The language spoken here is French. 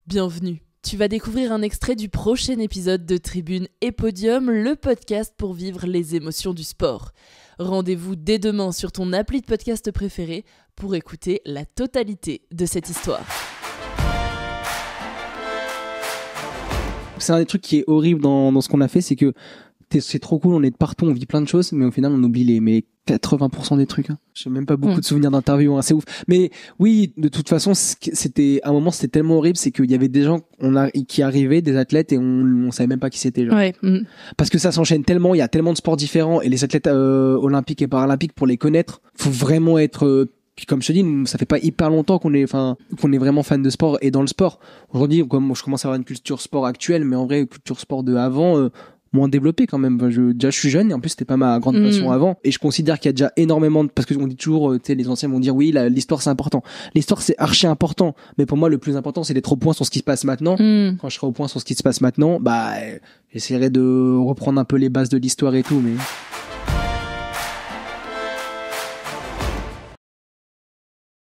Bienvenue. Tu vas découvrir un extrait du prochain épisode de Tribune et Podium, le podcast pour vivre les émotions du sport. Rendez-vous dès demain sur ton appli de podcast préféré pour écouter la totalité de cette histoire. C'est un des trucs qui est horrible dans ce qu'on a fait, c'est que c'est trop cool, on est de partout, on vit plein de choses, mais au final on oublie les 80% des trucs. J'ai même pas beaucoup de souvenirs d'interviews, c'est ouf. Mais oui, de toute façon, à un moment c'était tellement horrible, c'est qu'il y avait des gens qui arrivaient, des athlètes, et on savait même pas qui c'était. Genre. Ouais. Parce que ça s'enchaîne tellement, il y a tellement de sports différents, et les athlètes olympiques et paralympiques, pour les connaître, faut vraiment être... Puis comme je te dis, ça fait pas hyper longtemps qu'on est vraiment fan de sport et dans le sport. Aujourd'hui, comme je commence à avoir une culture sport actuelle, mais en vrai, culture sport de avant, moins développée quand même. Déjà, je suis jeune et en plus, c'était pas ma grande passion avant. Et je considère qu'il y a déjà énormément parce que on dit toujours, tu sais, les anciens vont dire oui, l'histoire c'est important. L'histoire c'est archi important. Mais pour moi, le plus important, c'est d'être au point sur ce qui se passe maintenant. Quand je serai au point sur ce qui se passe maintenant, j'essaierai de reprendre un peu les bases de l'histoire et tout, mais.